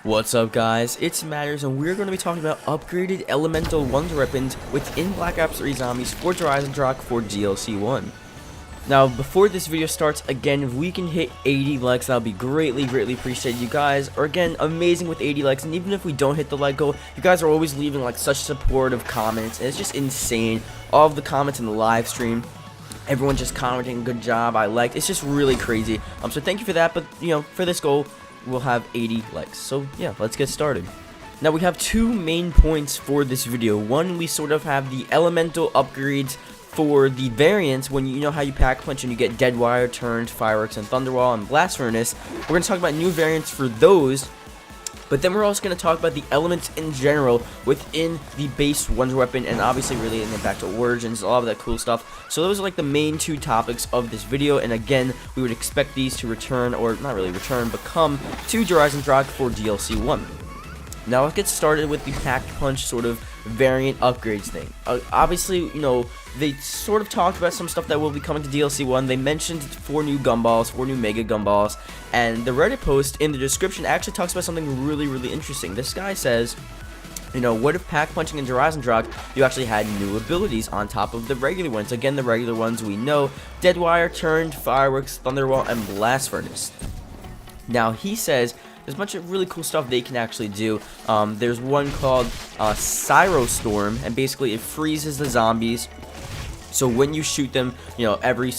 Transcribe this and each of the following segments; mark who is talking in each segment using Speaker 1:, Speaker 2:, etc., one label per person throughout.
Speaker 1: What's up guys, it's Matterz and we're going to be talking about upgraded elemental wonder weapons within Black Ops 3 Zombies for Eisendrache for DLC 1. Now before this video starts, again, if we can hit 80 likes, that would be greatly appreciated. You guys are again amazing with 80 likes, and even if we don't hit the like goal, you guys are always leaving like such supportive comments, and it's just insane. All of the comments in the live stream, everyone just commenting, good job, I liked, it's just really crazy. So thank you for that, but you know, for this goal, we'll have 80 likes. So yeah, let's get started. Now we have two main points for this video. One, we sort of have the elemental upgrades for the variants when you know how you pack punch and you get dead wire, turned, fireworks, and thunderwall and blast furnace. We're going to talk about new variants for those. But then we're also going to talk about the elements in general within the base wonder weapon, and obviously relating it back to origins, all of that cool stuff. So those are like the main two topics of this video, and again, we would expect these to return, or not really return, but come to Eisendrache for DLC 1. Now let's get started with the packed punch sort of variant upgrades thing. Obviously, you know, they sort of talked about some stuff that will be coming to DLC 1. They mentioned 4 new gumballs, 4 new mega gumballs, and the Reddit post in the description actually talks about something really interesting. This guy says, you know, what if pack punching in Eisendrache, you actually had new abilities on top of the regular ones? Again, the regular ones we know, dead wire, turned, fireworks, thunderwall, and blast furnace. Now he says there's a bunch of really cool stuff they can actually do. There's one called Storm, and basically it freezes the zombies. So when you shoot them, you know, every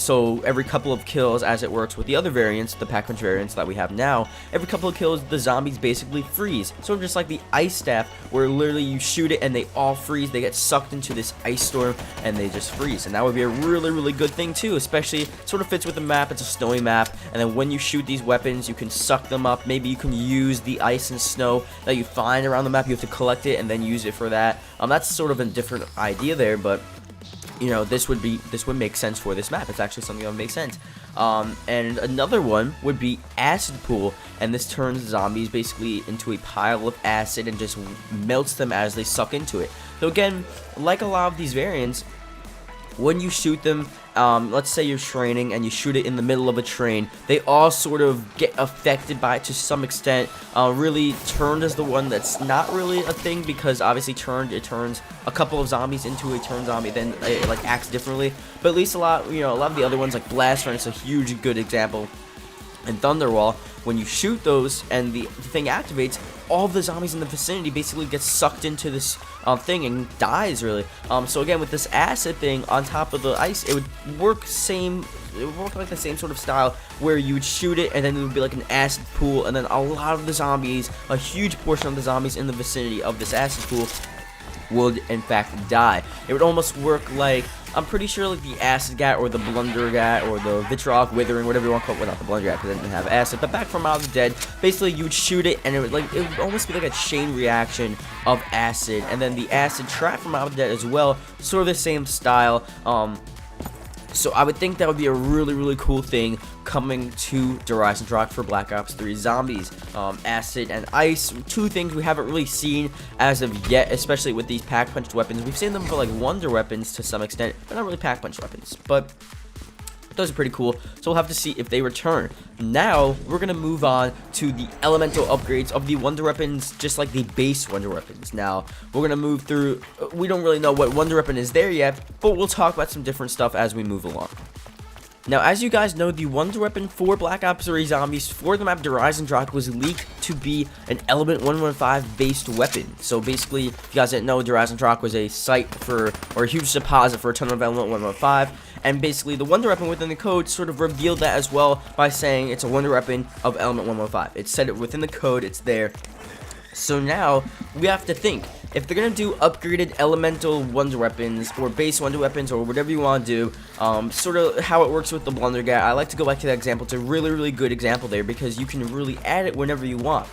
Speaker 1: couple of kills, as it works with the other variants, the pack punch variants that we have now, every couple of kills the zombies basically freeze. Sort of just like the ice staff, where literally you shoot it and they all freeze. They get sucked into this ice storm and they just freeze. And that would be a really good thing too, especially sort of fits with the map. It's a snowy map, and then when you shoot these weapons, you can suck them up. Maybe you can use the ice and snow that you find around the map. You have to collect it and then use it for that. That's sort of a different idea there, but you know, this would make sense for this map. It's actually something that would make sense. And another one would be acid pool, and this turns zombies basically into a pile of acid and just melts them as they suck into it. So again, like a lot of these variants, when you shoot them, let's say you're training and you shoot it in the middle of a train, they all sort of get affected by it to some extent. Really, turned is the one that's not really a thing, because obviously it turns a couple of zombies into a turned zombie, then it like acts differently. But at least a lot of the other ones, like blast furnace, a huge good example, and thunderwall, when you shoot those and the thing activates, all the zombies in the vicinity basically get sucked into this thing and dies, really. So again, with this acid thing on top of the ice, it would work like the same sort of style, where you would shoot it and then it would be like an acid pool, and then a lot of the zombies, a huge portion of the zombies in the vicinity of this acid pool would in fact die. It would almost work like, I'm pretty sure, like the acid gat or the blunder gat or the vitriolic withering, whatever you want to call it. Well, not the blunder gat because it didn't have acid, but back from Out of the Dead, basically you would shoot it and it would almost be like a chain reaction of acid, and then the acid trap from Out of the Dead as well, sort of the same style. So I would think that would be a really cool thing coming to Eisendrache for Black Ops 3 Zombies. Acid and ice, two things we haven't really seen as of yet, especially with these pack-punched weapons. We've seen them for like wonder weapons to some extent, but not really pack-punched weapons. But those are pretty cool, so we'll have to see if they return. Now, we're going to move on to the elemental upgrades of the wonder weapons, just like the base wonder weapons. Now, we're going to move through, we don't really know what wonder weapon is there yet, but we'll talk about some different stuff as we move along. Now, as you guys know, the wonder weapon for Black Ops 3 Zombies for the map Eisendrache was leaked to be an Element 115 based weapon. So basically, if you guys didn't know, Eisendrache was a site for, or a huge deposit for a ton of Element 115, and basically the wonder weapon within the code sort of revealed that as well by saying it's a wonder weapon of Element 115. It said it within the code, it's there. So now, we have to think, if they're going to do upgraded elemental wonder weapons, or base wonder weapons, or whatever you want to do, sort of how it works with the blunder gat, I like to go back to that example. It's a really good example there, because you can really add it whenever you want.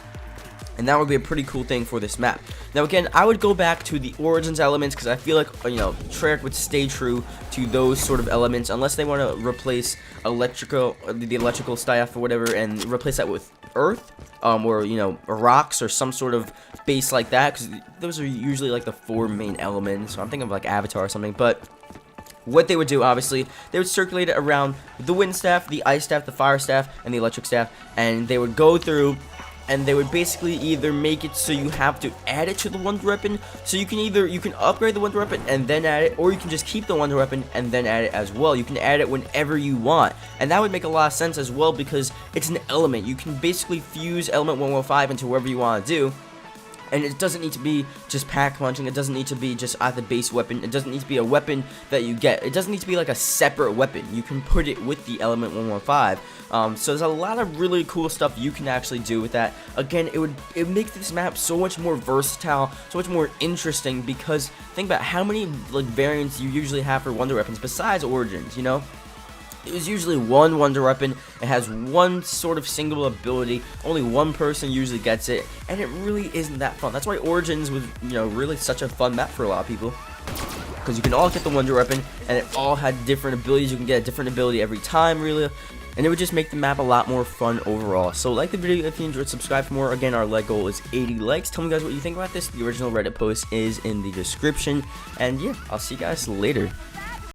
Speaker 1: And that would be a pretty cool thing for this map. Now again, I would go back to the origins elements, because I feel like, you know, Treyarch would stay true to those sort of elements, unless they want to replace the electrical staff or whatever, and replace that with earth, or, you know, rocks or some sort of base like that, because those are usually like the 4 main elements. So I'm thinking of like Avatar or something. But what they would do, obviously, they would circulate it around the wind staff, the ice staff, the fire staff, and the electric staff, and they would go through and they would basically either make it so you have to add it to the wonder weapon, so you can upgrade the wonder weapon and then add it, or you can just keep the wonder weapon and then add it as well. You can add it whenever you want, and that would make a lot of sense as well because it's an element. You can basically fuse element 115 into whatever you want to do. And it doesn't need to be just pack punching, it doesn't need to be just at the base weapon, it doesn't need to be a weapon that you get, it doesn't need to be like a separate weapon, you can put it with the element 115, so there's a lot of really cool stuff you can actually do with that. Again, it would make this map so much more versatile, so much more interesting, because think about how many like variants you usually have for wonder weapons besides Origins, you know? It was usually one wonder weapon, it has one sort of single ability, only one person usually gets it, and it really isn't that fun. That's why Origins was, you know, really such a fun map for a lot of people. Because you can all get the wonder weapon, and it all had different abilities. You can get a different ability every time, really. And it would just make the map a lot more fun overall. So like the video if you enjoyed, subscribe for more. Again, our like goal is 80 likes. Tell me guys what you think about this. The original Reddit post is in the description. And yeah, I'll see you guys later.